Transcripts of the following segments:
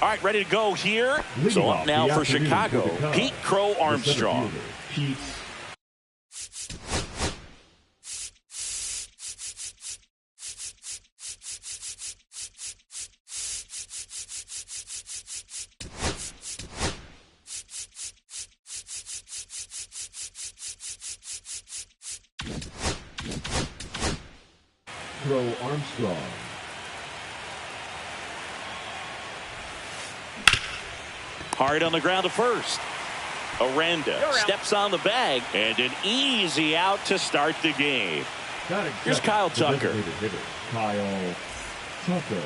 All right, ready to go here. So up now for Chicago, Pete Crow Armstrong. Crow Armstrong. Hard on the ground to first. Aranda steps on the bag, and an easy out to start the game. Here's Kyle Tucker. Kyle Tucker.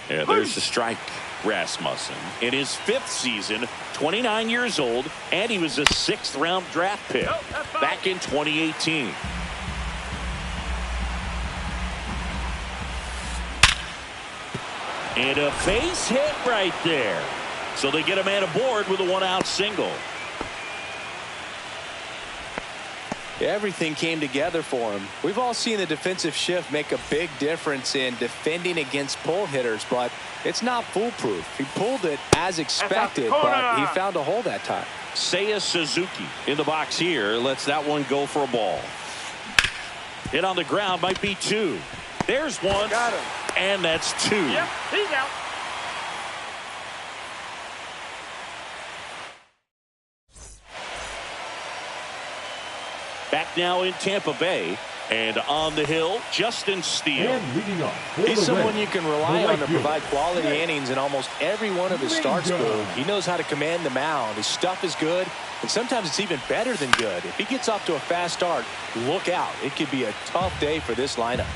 Yeah, there's the strike. Rasmussen in his 5th season, 29 years old, and he was a 6th-round draft pick back in 2018. And a base hit right there. So they get a man aboard with a 1-out single. Everything came together for him. We've all seen the defensive shift make a big difference in defending against pull hitters, but it's not foolproof. He pulled it as expected, but he found a hole that time. Seiya Suzuki in the box here. Lets that one go for a ball. Hit on the ground, might be 2. There's one. Got him. And that's 2. Yep, he's out. Back now in Tampa Bay, and on the hill, Justin Steele. And leading off, He's someone you can rely on to provide quality innings in almost every one of his starts. He knows how to command the mound. His stuff is good, and sometimes it's even better than good. If he gets off to a fast start, look out. It could be a tough day for this lineup.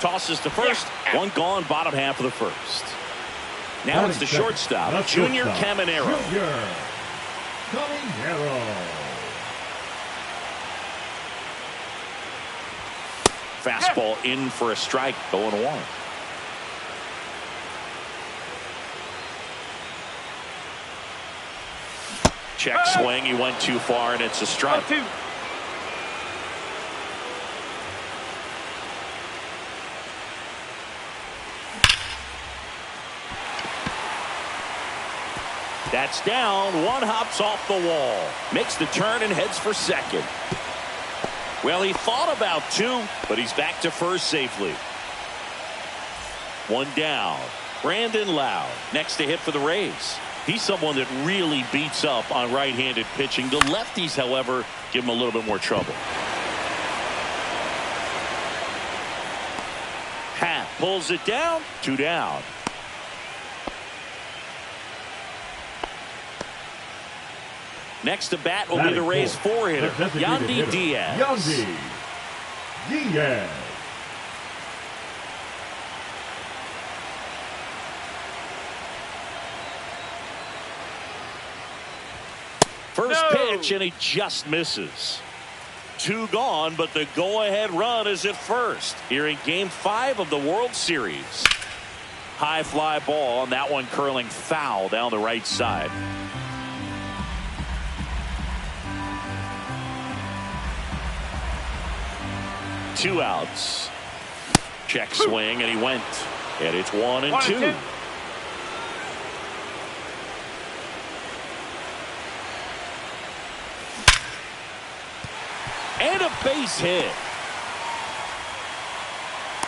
Tosses to first. One gone, bottom half of the first. Now it's the shortstop, Junior Caminero. Fastball in for a strike, 0-1. Check swing, he went too far, and it's a strike. That's down. One hops off the wall. Makes the turn and heads for second. Well, he thought about 2, but he's back to first safely. 1 down. Brandon Lowe next to hit for the Rays. He's someone that really beats up on right-handed pitching. The lefties, however, give him a little bit more trouble. Happ pulls it down. 2 down. Next to bat will be the Rays' 4-hitter, Yandy Diaz. Yandy Diaz. First pitch, and he just misses. 2 gone, but the go-ahead run is at first here in Game 5 of the World Series. High fly ball, and that one curling foul down the right side. Two outs. Check swing, and he went. And it's 1-2. And a base hit.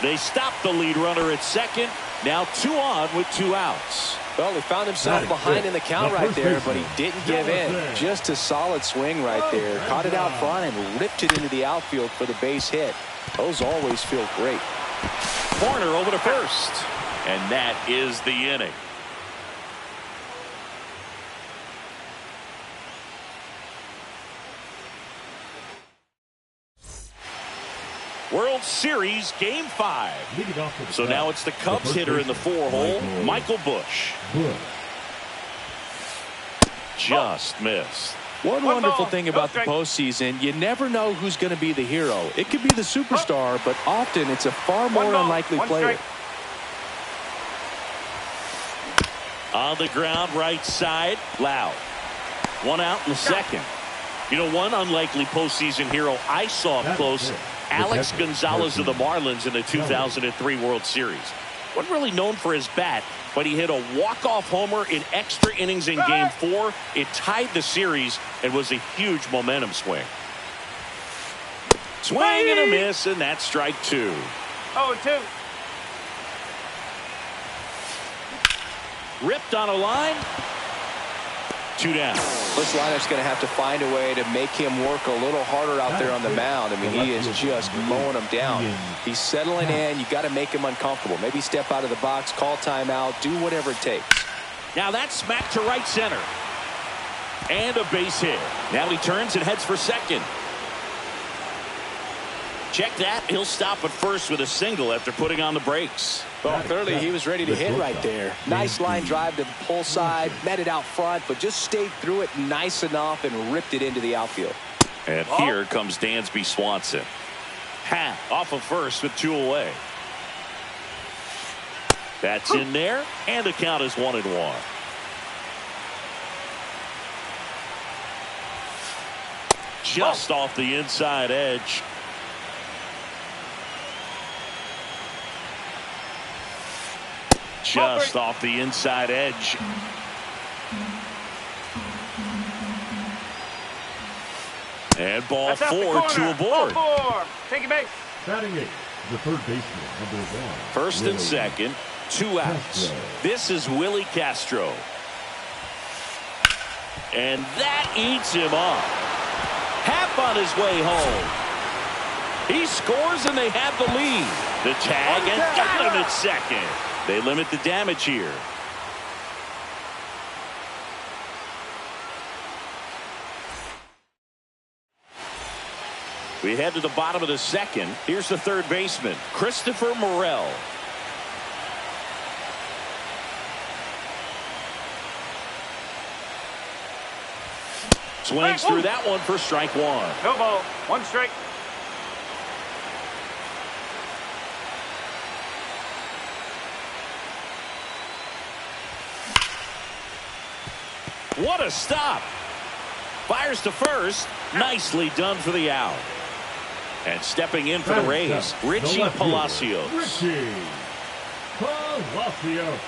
They stopped the lead runner at second. Now 2 on with 2 outs. Well, he found himself behind in the count right there, but he didn't give in. Just a solid swing right there. Caught it out front and ripped it into the outfield for the base hit. Those always feel great. Corner over to first. And that is the inning. World Series Game 5. So now it's the Cubs hitter in the 4-hole, Michael Busch. Just missed. One wonderful thing about the postseason, you never know who's going to be the hero. It could be the superstar, but often it's a far more unlikely player. On the ground, right side, Loud. One out in the second. You know, one unlikely postseason hero I saw up close, Alex Gonzalez of the Marlins in the 2003 World Series. Wasn't really known for his bat, but he hit a walk-off homer in extra innings in Game 4. It tied the series and was a huge momentum swing. Swing and a miss, and that's strike 2. 0-2. Ripped on a line. 2 down. This lineup's going to have to find a way to make him work a little harder out there on the mound. I mean, he is just mowing them down. He's settling in. You got to make him uncomfortable. Maybe step out of the box, call timeout, do whatever it takes. Now that's smacked to right center. And a base hit. Now he turns and heads for second. Check that. He'll stop at first with a single after putting on the brakes. Well, clearly he was ready to hit right there. Nice line drive to the pull side, met it out front, but just stayed through it nice enough and ripped it into the outfield. And here comes Dansby Swanson. Off of first with 2 away. That's in there, and the count is 1-1. Just off the inside edge. Just off the inside edge. And ball 4, 2 aboard. Ball 4. Take a base. Batting 8, the third baseman, number 1. First and second, 2 outs. This is Willie Castro. And that eats him up. Happ on his way home. He scores and they have the lead. The tag and got him at second. They limit the damage here. We head to the bottom of the second. Here's the third baseman, Christopher Morel. Swings through that one for strike 1. No ball. 1 strike. What a stop. Fires to first. Nicely done for the out. And stepping in for the Rays, Richie Palacios. Richie Palacios.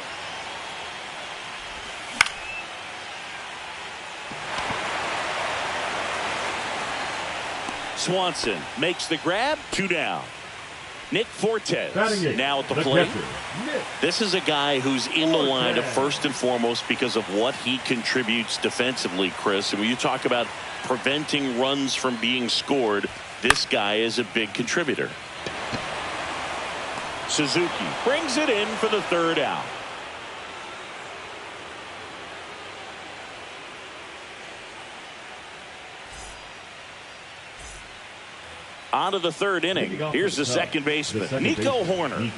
Swanson makes the grab. 2 down. Nick Fortes now at the plate. This is a guy who's in the lineup first and foremost because of what he contributes defensively, Chris. And when you talk about preventing runs from being scored, this guy is a big contributor. Suzuki brings it in for the 3rd out. On to the 3rd inning. Here's the second baseman, Nico Horner.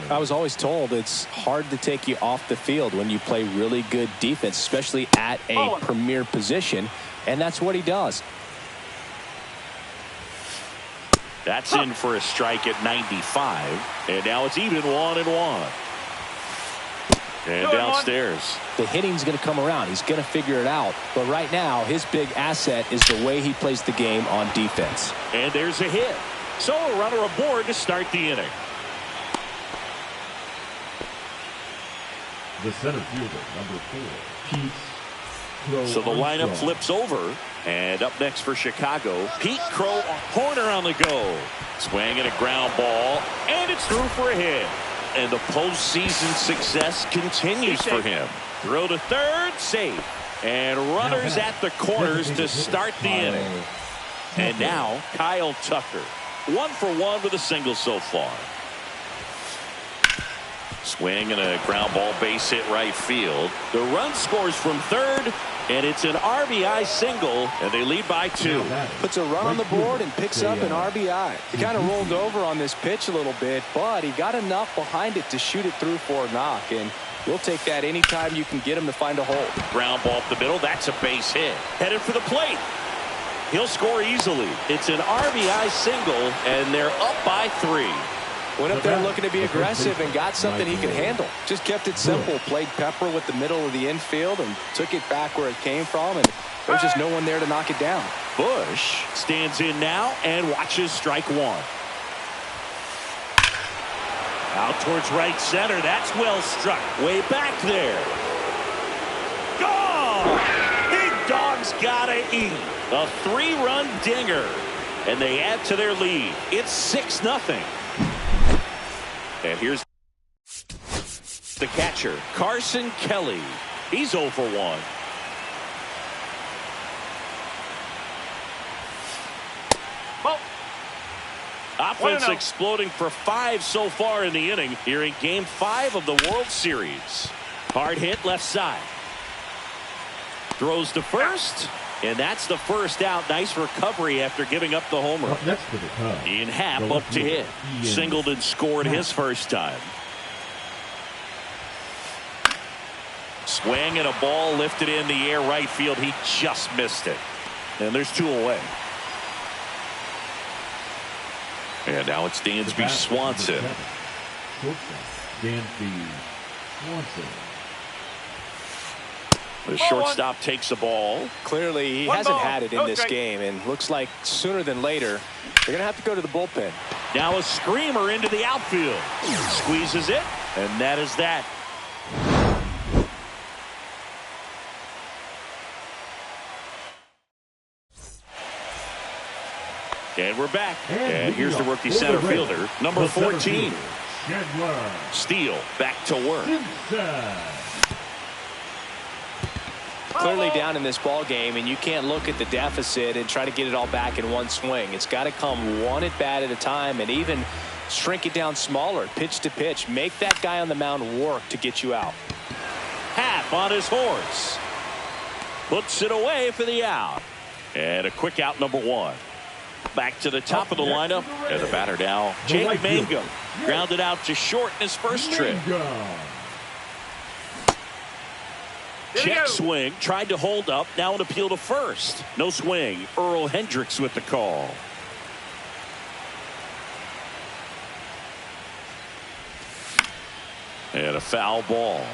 I was always told it's hard to take you off the field when you play really good defense, especially at a premier position, and that's what he does. That's in for a strike at 95, and now it's even 1-1. And downstairs. The hitting's going to come around. He's going to figure it out. But right now, his big asset is the way he plays the game on defense. And there's a hit. So a runner aboard to start the inning. The center fielder, number 4, Pete. So the lineup flips over. And up next for Chicago, Pete Crow. Horner on the go. Swinging a ground ball. And it's through for a hit. And the postseason success continues for him. Throw to third, safe. And runners at the corners to start the inning. And now Kyle Tucker. 1 for 1 with a single so far. Swing and a ground ball base hit right field. The run scores from third, and it's an RBI single, and they lead by 2. Puts a run on the board and picks up an RBI. He kind of rolled over on this pitch a little bit, but he got enough behind it to shoot it through for a knock, and we'll take that anytime you can get him to find a hole. Ground ball up the middle. That's a base hit. Headed for the plate. He'll score easily. It's an RBI single, and they're up by 3. Went up there looking to be aggressive and got something he could handle. Just kept it simple. Played pepper with the middle of the infield and took it back where it came from, and there's just no one there to knock it down. Bush stands in now and watches strike 1. Out towards right center. That's well struck. Way back there. Gone! Big dog's gotta eat. A 3-run dinger. And they add to their lead. It's 6-0. And here's the catcher, Carson Kelly. He's 0 for 1. Offense exploding for 5 so far in the inning here in Game 5 of the World Series. Hard hit left side. Throws to first, and that's the first out. Nice recovery after giving up the homer. Ian Happ up to hit. Singleton scored his first time. Swing and a ball lifted in the air right field. He just missed it. And there's 2 away. And now it's Dansby Swanson. Dansby Swanson. The shortstop takes the ball. Clearly, he hasn't had it in this game, and looks like sooner than later, they're going to have to go to the bullpen. Now a screamer into the outfield. Squeezes it, and that is that. And we're back. And here's the rookie center fielder, number 14. Steele back to work. Clearly down in this ball game, and you can't look at the deficit and try to get it all back in one swing. It's got to come one at bat at a time, and even shrink it down smaller, pitch to pitch. Make that guy on the mound work to get you out. Happ on his horse. Puts it away for the out. And a quick out, number 1. Back to the top of the lineup. And the batter now, Jake Mangum. Grounded out to short in his first trip. Check swing. Tried to hold up. Now an appeal to first. No swing. Earl Hendricks with the call. And a foul ball.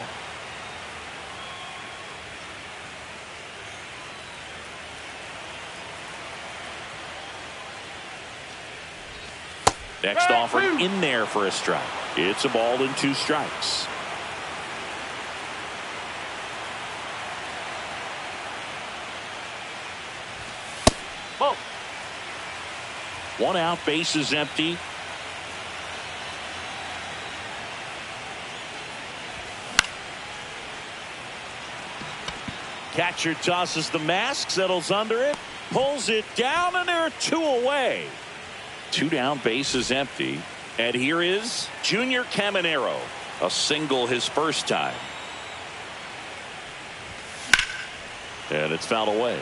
Next offer in there for a strike. It's a ball and 2 strikes. Ball. 1 out, base is empty. Catcher tosses the mask, settles under it, pulls it down, and there are 2 away. 2 down, base is empty. And here is Junior Caminero. A single his first time. And it's fouled away.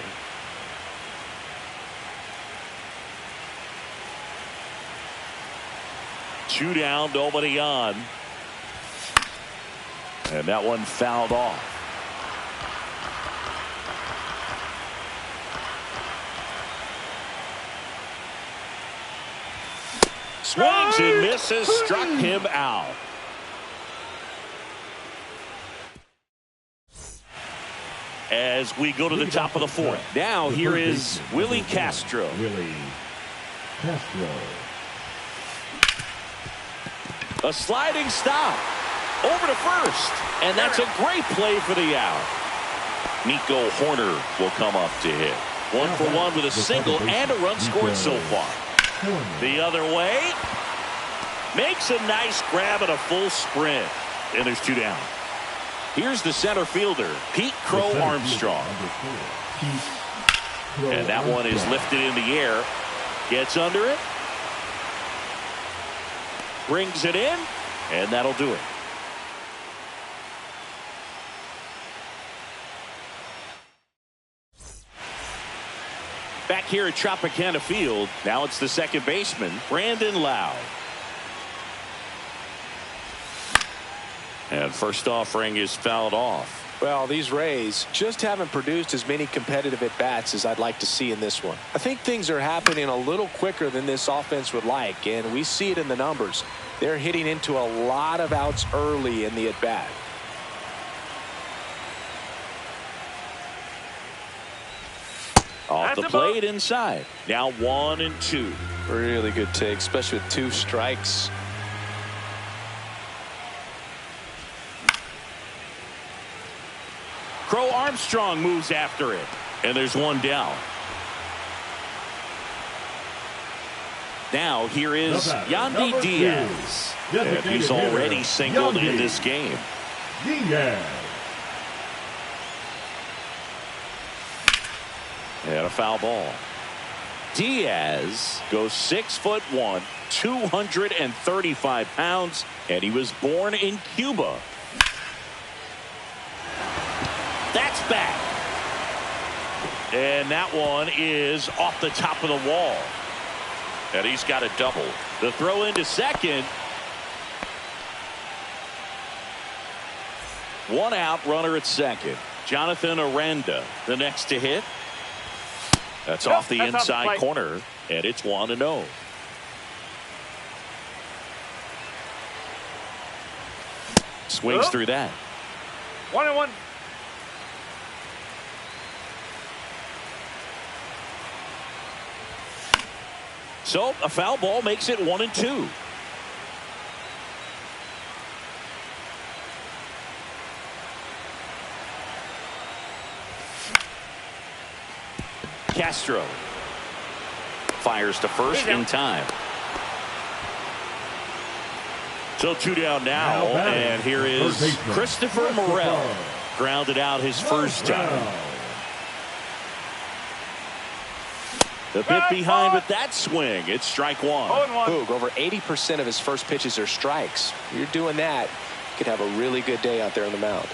Two down, nobody on. And that one fouled off. Swings and misses, struck him out. As we go to the top of the 4th. Now here is Willie Castro. Willie Castro. A sliding stop. Over to first. And that's a great play for the out. Nico Horner will come up to hit. 1 for 1 with a single and a run scored so far. The other way. Makes a nice grab and a full sprint. And there's 2 down. Here's the center fielder, Pete Crow Armstrong. And that one is lifted in the air. Gets under it. Brings it in. And that'll do it. Back here at Tropicana Field, now it's the second baseman, Brandon Lowe. And first offering is fouled off. Well, these Rays just haven't produced as many competitive at-bats as I'd like to see in this one. I think things are happening a little quicker than this offense would like, and we see it in the numbers. They're hitting into a lot of outs early in the at-bat. Off the plate inside. Now 1-2. Really good take, especially with 2 strikes. Crow Armstrong moves after it. And there's one down. Now here is Yandy Diaz. And he's already singled in this game. Diaz. And a foul ball. Diaz goes 6'1", 235 pounds, and he was born in Cuba. That's back. And that one is off the top of the wall. And he's got a double. The throw into second. One out, runner at second. Jonathan Aranda, the next to hit. That's off the inside corner, and it's 1-0. Swings through that. 1-1. So a foul ball makes it 1-2. Castro fires to first in time. So 2 down now, and here is Christopher Morel. Grounded out his first time. The bit behind with that swing. It's strike one. Boog, over 80% of his first pitches are strikes. You're doing that, you could have a really good day out there on the mound.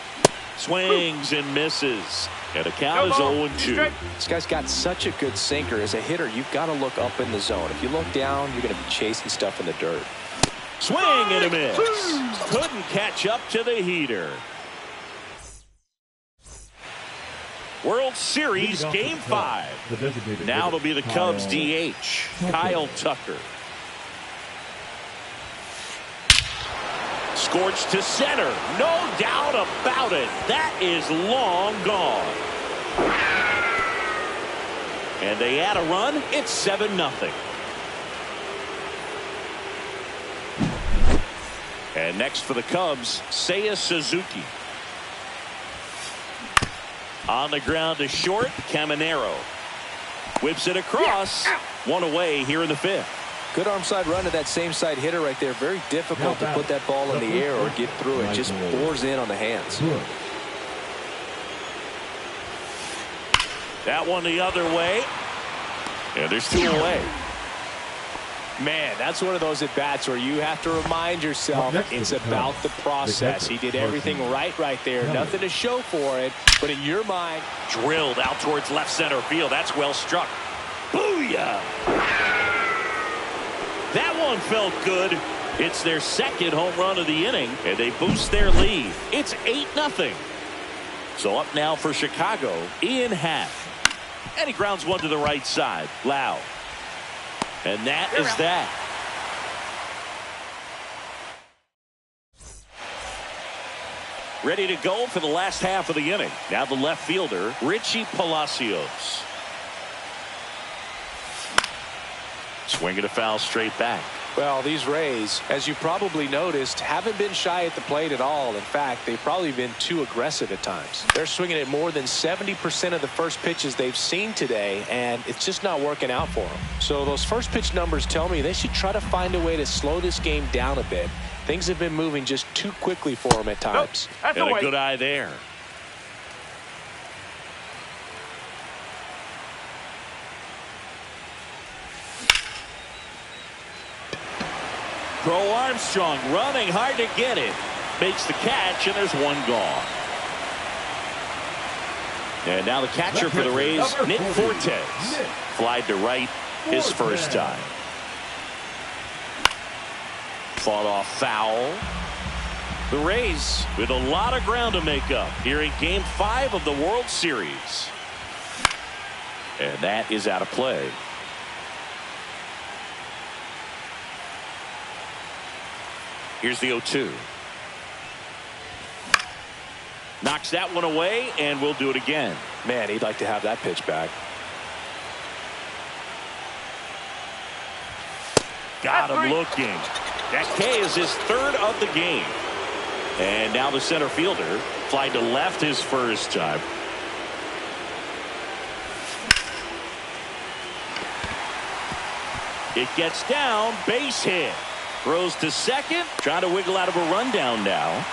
Swings and misses. And the count is 0-2. This guy's got such a good sinker. As a hitter, you've got to look up in the zone. If you look down, you're going to be chasing stuff in the dirt. Swing and a miss. Couldn't catch up to the heater. World Series Game 5. Now it'll be the Cubs DH, Kyle Tucker. Scorched to center. No doubt about it. That is long gone. And they add a run. It's 7-0. And next for the Cubs, Seiya Suzuki. On the ground to short, Caminero. Whips it across. One away here in the 5th. Good arm side run to that same side hitter right there. Very difficult to put that ball in the air or get through it. Just bores in on the hands. That one the other way. And there's 2 away. Man, that's one of those at-bats where you have to remind yourself it's about the process. He did everything right there. Nothing to show for it. But in your mind, drilled out towards left center field. That's well struck. Booyah! That one felt good. It's their second home run of the inning, and they boost their lead. It's 8-0. So up now for Chicago, Ian Happ. And he grounds one to the right side. Lowe. And that is that. Ready to go for the last half of the inning. Now the left fielder, Richie Palacios. Swinging a foul straight back. Well, these Rays, as you probably noticed, haven't been shy at the plate at all. In fact, they've probably been too aggressive at times. They're swinging at more than 70% of the first pitches they've seen today, and it's just not working out for them. So those first pitch numbers tell me they should try to find a way to slow this game down a bit. Things have been moving just too quickly for them at times. And a good eye there. Crow Armstrong running hard to get it. Makes the catch, and there's one gone. And now the catcher for the Rays, Nick Fortes. Flied to right his first time. Fought off foul. The Rays with a lot of ground to make up here in Game 5 of the World Series. And that is out of play. Here's the 0-2. Knocks that one away, and we'll do it again. Man, he'd like to have that pitch back. Got him looking. That K is his third of the game. And now the center fielder flied to left his first time. It gets down, base hit. Throws to second, trying to wiggle out of a rundown now.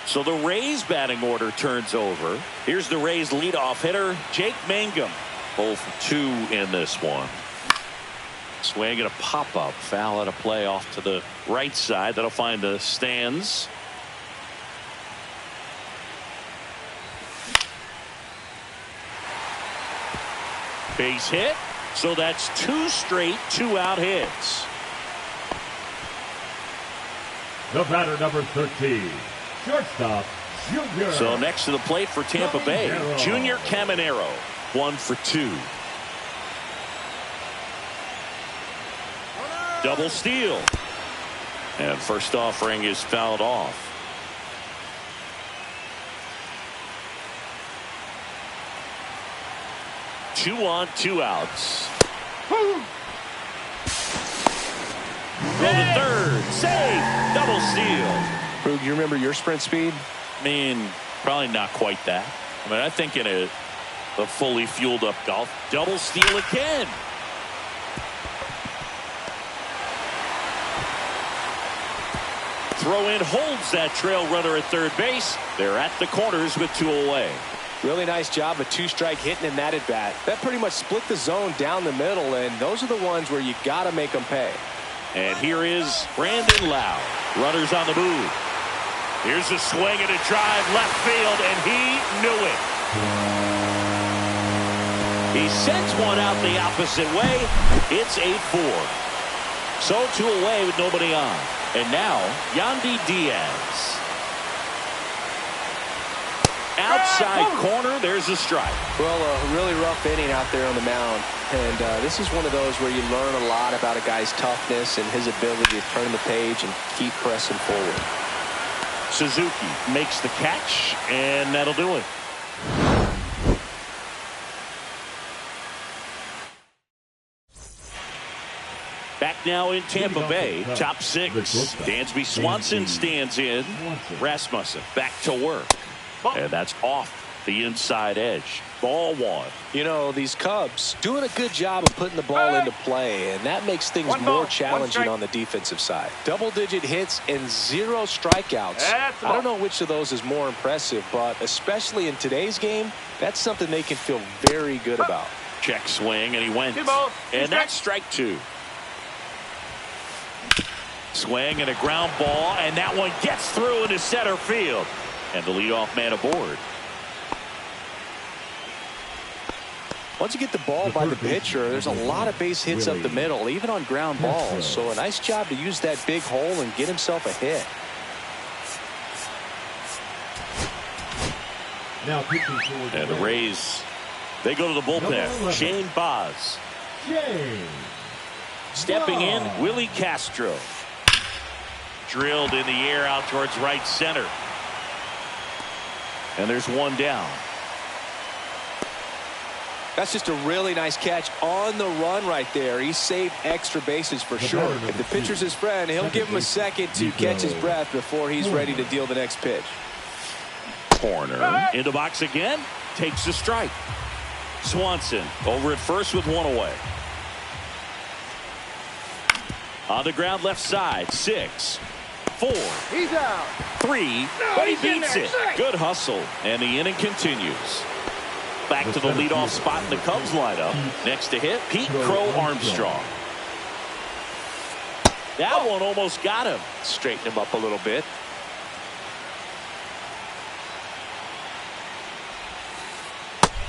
So the Rays batting order turns over. Here's the Rays leadoff hitter, Jake Mangum. 0 for 2 in this one. Swing and a pop-up. Foul out of play off to the right side. That'll find the stands. Base hit. So that's 2 straight 2-out hits. The batter, number 13. Shortstop, Junior. So next to the plate for Tampa Bay, Junior Caminero, 1 for 2. Double steal. And first offering is fouled off. Two on, 2 outs. Throw to third. Save. Double steal. Boog, you remember your sprint speed? I mean, probably not quite that. I mean, I think in a fully fueled up golf. Double steal again. Throw in holds that trail runner at third base. They're at the corners with 2 away. Really nice job of 2-strike hitting in that at bat. That pretty much split the zone down the middle, and those are the ones where you got to make them pay. And here is Brandon Lau. Runners on the move. Here's a swing and a drive left field, and he knew it. He sends one out the opposite way. It's 8-4. So 2 away with nobody on. And now Yandy Diaz. Outside corner, there's a strike. Well, a really rough inning out there on the mound. And this is one of those where you learn a lot about a guy's toughness and his ability to turn the page and keep pressing forward. Suzuki makes the catch, and that'll do it. Back now in Tampa Bay, top 6. Dansby Swanson stands in. Rasmussen back to work. And that's off the inside edge. Ball 1. You know, these Cubs doing a good job of putting the ball into play, and that makes things more challenging on the defensive side. Double-digit hits and 0 strikeouts. I don't know which of those is more impressive, but especially in today's game, that's something they can feel very good about. Check swing, and he went. And that's strike 2. Swing and a ground ball, and that one gets through into center field. And the leadoff man aboard. Once you get the ball by the pitcher, there's a lot of base hits up the middle, even on ground balls. So a nice job to use that big hole and get himself a hit. Now pitching for and the Rays, they go to the bullpen. Shane Baz. Stepping in, Willie Castro. Drilled in the air out towards right center. And there's one down. That's just a really nice catch on the run right there. He saved extra bases for sure. If the pitcher's his friend, he'll give him a second to catch his breath before he's ready to deal the next pitch. Corner into box again. Takes the strike. Swanson over at first with 1 away. On the ground left side. 6, 4. He's out. 3, but he beats it. Good hustle, and the inning continues. Back to the leadoff spot in the Cubs lineup. Next to hit, Pete Crow Armstrong. That one almost got him. Straighten him up a little bit.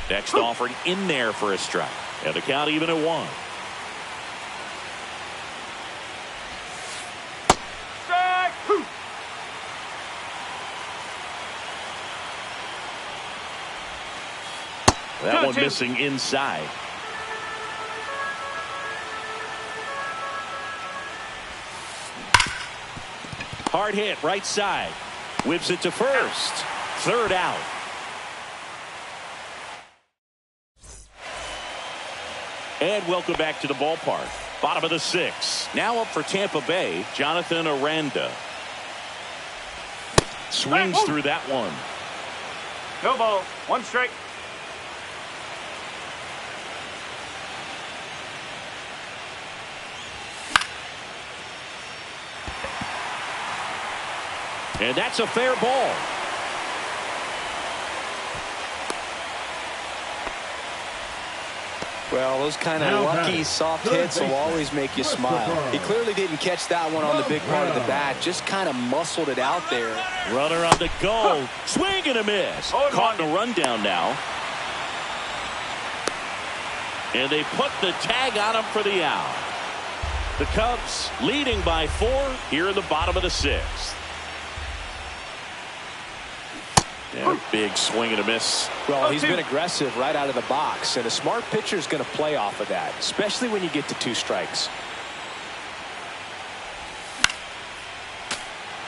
Next offering in there for a strike. And the count even at 1. That one missing inside. Hard hit right side. Whips it to first. Third out. And welcome back to the ballpark. Bottom of the 6th. Now up for Tampa Bay, Jonathan Aranda. Swings through that one. No ball. 1 strike. And that's a fair ball. Well, those kind of lucky soft hits will always make you smile. He clearly didn't catch that one on the big part of the bat. Just kind of muscled it out there. Runner on the go. Swing and a miss. Caught in a rundown now. And they put the tag on him for the out. The Cubs leading by 4 here in the bottom of the 6th. Yeah, big swing and a miss. Well, he's been aggressive right out of the box, and a smart pitcher is going to play off of that, especially when you get to 2 strikes.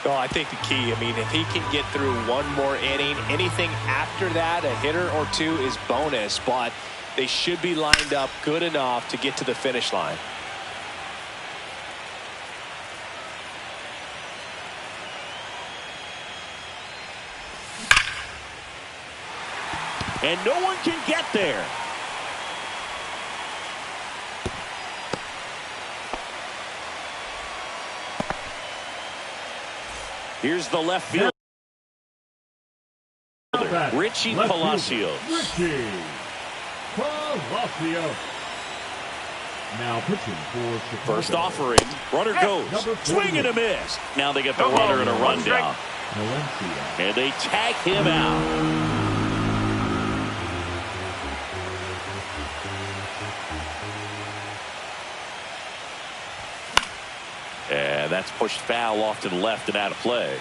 Well, I think the key, I mean, if he can get through 1 more inning, anything after that, a hitter or 2 is bonus, but they should be lined up good enough to get to the finish line. And no one can get there. Here's the left field. Richie Palacios. Richie Palacios. Now pitching for Chicago. First offering. Runner goes. Swing and a miss. Now they get the runner in a rundown. And they tag him out. And that's pushed foul off to the left and out of play.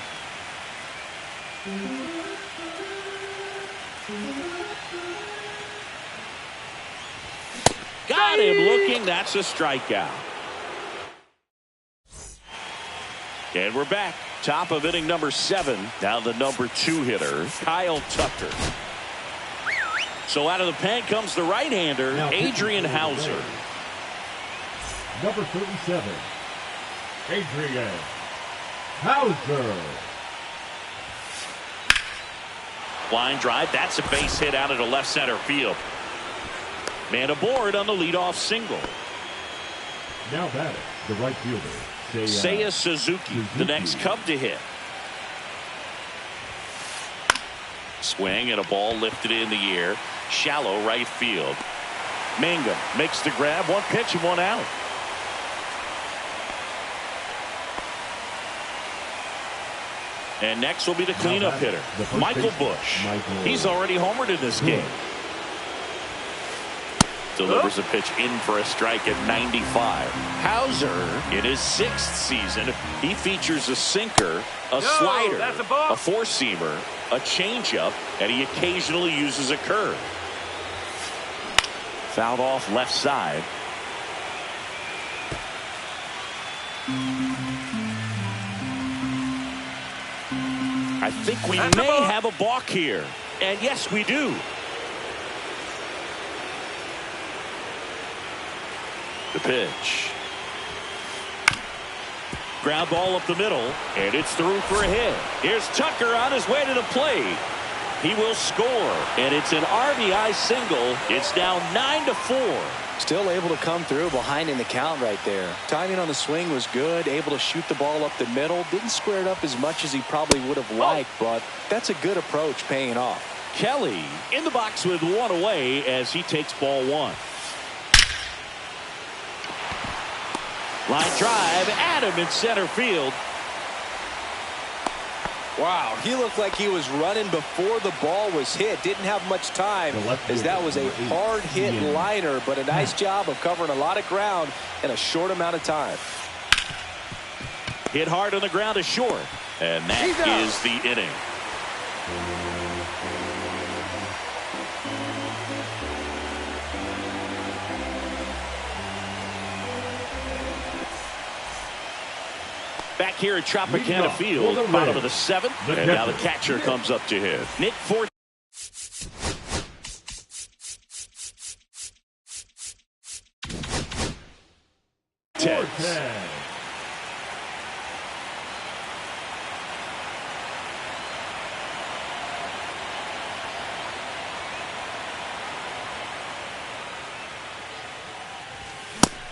Got him looking. That's a strikeout. And we're back. Top of inning number 7. Now the number 2 hitter, Kyle Tucker. So out of the pen comes the right-hander, Adrian Hauser. Number 37. Adrian Hauser. Line drive. That's a base hit out of the left center field. Man aboard on the leadoff single. Now batting, the right fielder, Seiya Suzuki, the next Cub to hit. Swing and a ball lifted in the air. Shallow right field. Mangum makes the grab. 1 pitch and 1 out. And next will be the cleanup hitter, Michael Busch. He's already homered in this game. Delivers a pitch in for a strike at 95. Hauser, in his 6th season, he features a sinker, a slider, a 4-seamer, a changeup, and he occasionally uses a curve. Fouled off left side. I think we may have a balk here. And yes, we do. The pitch. Ground ball up the middle, and it's through for a hit. Here's Tucker on his way to the plate. He will score, and it's an RBI single. It's now 9-4. Still able to come through behind in the count right there. Timing on the swing was good. Able to shoot the ball up the middle. Didn't square it up as much as he probably would have liked, but that's a good approach paying off. Kelly in the box with 1 away as he takes ball 1. Line drive, Adam in center field. Wow, he looked like he was running before the ball was hit. Didn't have much time as that was a hard hit liner, but a nice job of covering a lot of ground in a short amount of time. Hit hard on the ground to short, and that is the inning. Back here at Tropicana Field, bottom of the 7th, and now the catcher comes up to hit. Nick Forte.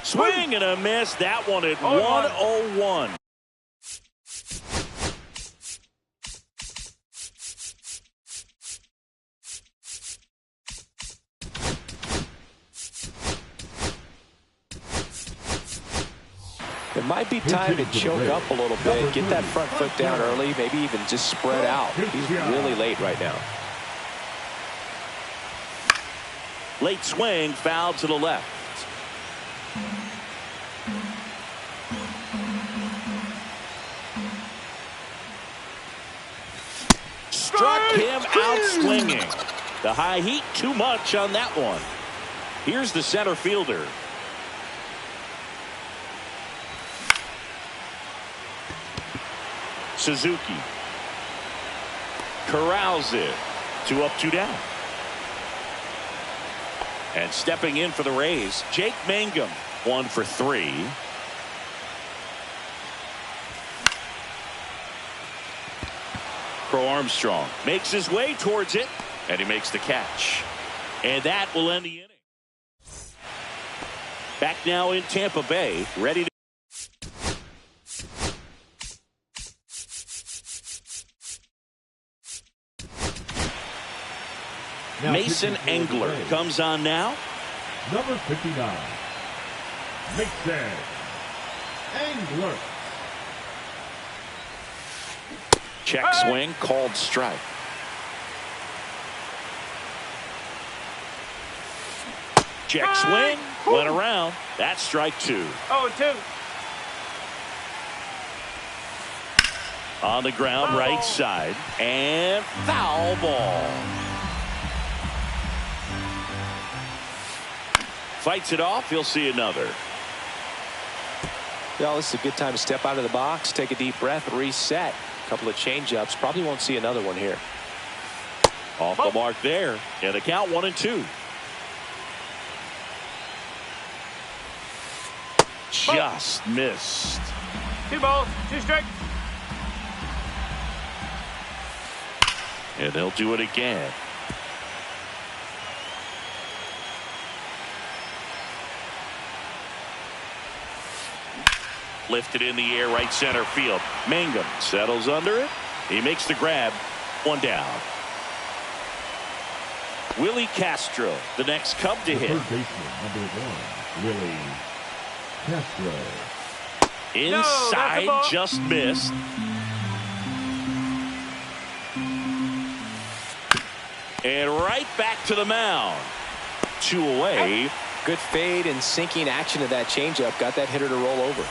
Swing and a miss. That one at 101. It might be time to choke up a little bit, get that front foot down early, maybe even just spread out. He's really late right now. Late swing, foul to the left. Struck him out swinging. The high heat, too much on that one. Here's the center fielder. Suzuki corrals it. 2 up, 2 down. And stepping in for the Rays, Jake Mangum, 1 for 3. Crow Armstrong makes his way towards it, and he makes the catch. And that will end the inning. Back now in Tampa Bay, ready to Mason Engler comes on now. Number 59, Mason Engler. Check swing, called strike. Check swing, went around. That's strike 2. 0-2. On the ground, right side, and foul ball. Fights it off. He'll see another. Well, this is a good time to step out of the box, take a deep breath, reset. A couple of change-ups. Probably won't see another one here. Off the mark there. And the count 1-2. Just missed. 2 balls, 2 strikes. And they'll do it again. Lifted in the air, right center field. Mangum settles under it. He makes the grab. 1 down. Willie Castro, the next Cub to hit. Third baseman, number 1, Willie Castro. Inside, just missed. And right back to the mound. 2 away. Good fade and sinking action of that changeup. Got that hitter to roll over.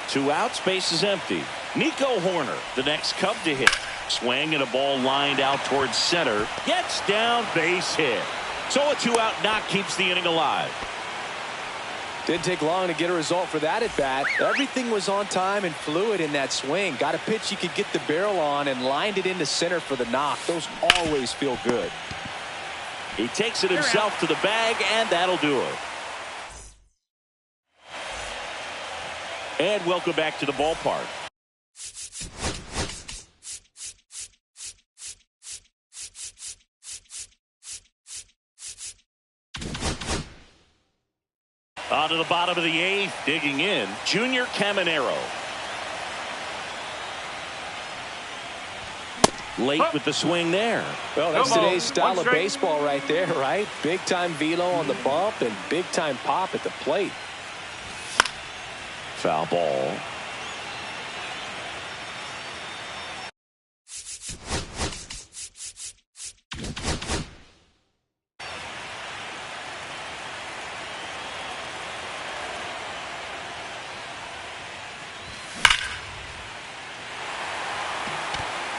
2 outs, base is empty. Nico Horner, the next Cub to hit. Swing and a ball lined out towards center. Gets down, base hit. So a 2-out knock keeps the inning alive. Didn't take long to get a result for that at bat. Everything was on time and fluid in that swing. Got a pitch you could get the barrel on and lined it into center for the knock. Those always feel good. He takes it himself to the bag, and that'll do it. And welcome back to the ballpark. On to the bottom of the 8th, digging in, Junior Caminero. Late with the swing there. Well, that's today's style of baseball right there, right? Big-time velo on the bump and big-time pop at the plate. Foul ball.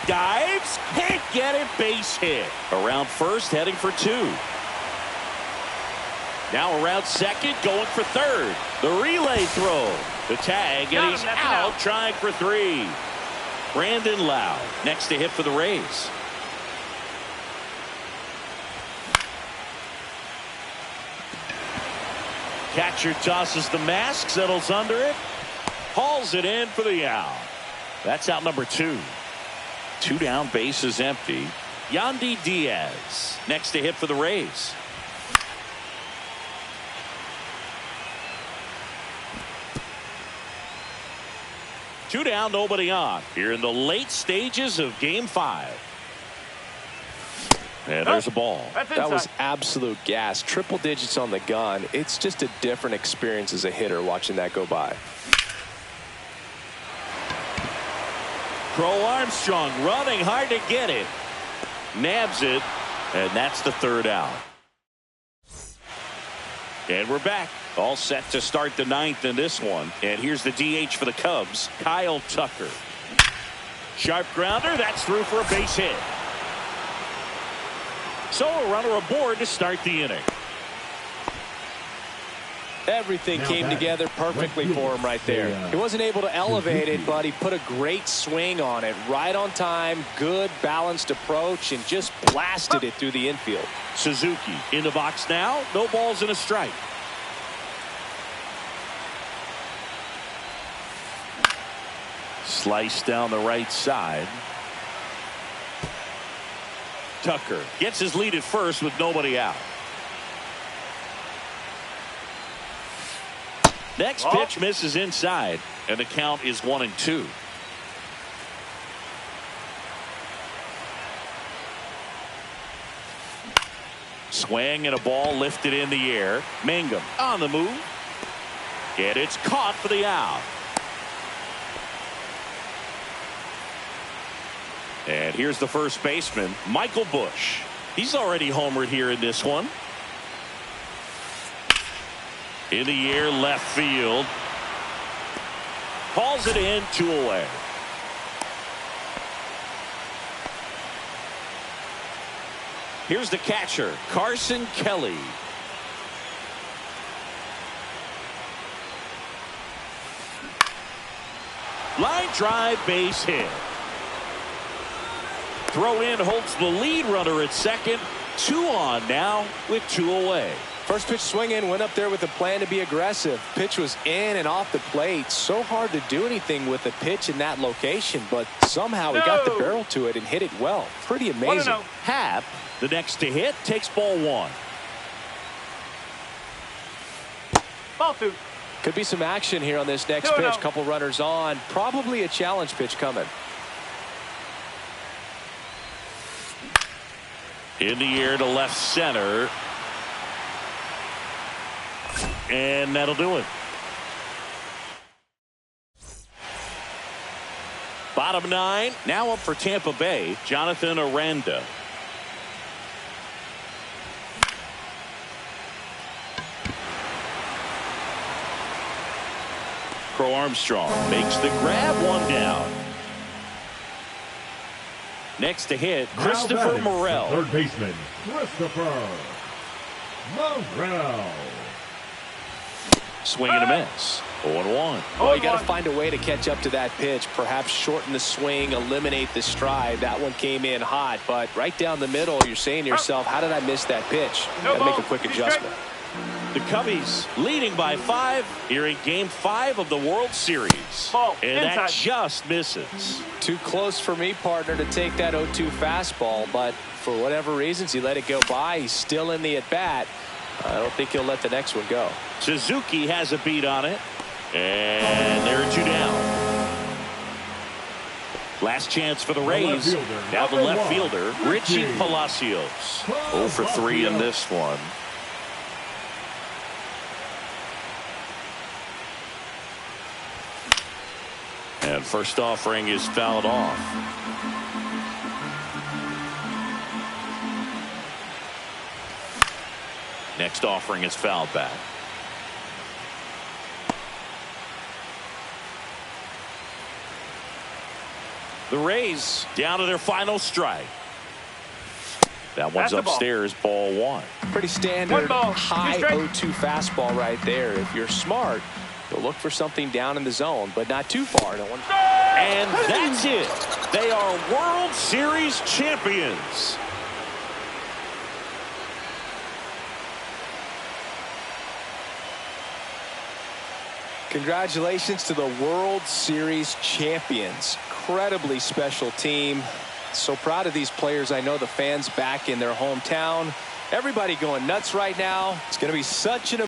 Dives, can't get it, base hit. Around first, heading for 2. Now around second, going for third. The relay throw. The tag, and he's out trying for 3. Brandon Lowe next to hit for the Rays. Catcher tosses the mask, settles under it, hauls it in for the out. That's out number 2. 2 down, bases empty. Yandy Diaz next to hit for the Rays. Two down, nobody on. Here in the late stages of Game 5. And there's a ball. That was absolute gas. Triple digits on the gun. It's just a different experience as a hitter watching that go by. Crow Armstrong running hard to get it. Nabs it. And that's the 3rd out. And we're back. All set to start the 9th in this one. And here's the DH for the Cubs, Kyle Tucker. Sharp grounder. That's through for a base hit. So a runner aboard to start the inning. Everything came together perfectly for him right there. He wasn't able to elevate it, but he put a great swing on it. Right on time, good balanced approach, and just blasted it through the infield. Suzuki in the box now. No balls and a strike. Slice down the right side. Tucker gets his lead at first with nobody out. Next pitch misses inside, and the count is 1-2. Swing and a ball lifted in the air. Mangum on the move. And it's caught for the out. And here's the first baseman, Michael Busch. He's already homered here in this one. In the air, left field. Hauls it in, 2 away. Here's the catcher, Carson Kelly. Line drive, base hit. Throw in holds the lead runner at second. 2 on now with 2 away. First pitch swing in, went up there with a plan to be aggressive. Pitch was in and off the plate. So hard to do anything with a pitch in that location, but somehow he got the barrel to it and hit it well. Pretty amazing. Happ, the next to hit, takes ball 1. Ball 2. Could be some action here on this next pitch. Couple runners on. Probably a challenge pitch coming. In the air to left center. And that'll do it. Bottom 9. Now up for Tampa Bay, Jonathan Aranda. Crow Armstrong makes the grab, 1 down. Next to hit, Christopher Morel. Third baseman, Christopher Morel. Swing and a miss. 0-1. Well, you got to find a way to catch up to that pitch. Perhaps shorten the swing, eliminate the stride. That one came in hot, but right down the middle, you're saying to yourself, how did I miss that pitch? Got to make a quick adjustment. The Cubbies leading by 5 here in Game 5 of the World Series. And that just misses. Too close for me, partner, to take that 0-2 fastball, but for whatever reasons, he let it go by. He's still in the at-bat. I don't think he'll let the next one go. Suzuki has a beat on it. And there are 2 down. Last chance for the Rays. Now the left fielder, Richie Palacios. 0 for 3 in this one. That first offering is fouled off. Next offering is fouled back. The Rays down to their final strike. That one's upstairs, ball one. Pretty standard high 0-2 fastball right there. If you're smart, you'll look for something down in the zone, but not too far. And that's it. They are World Series champions. Congratulations to the World Series champions. Incredibly special team. So proud of these players. I know the fans back in their hometown. Everybody going nuts right now. It's going to be such an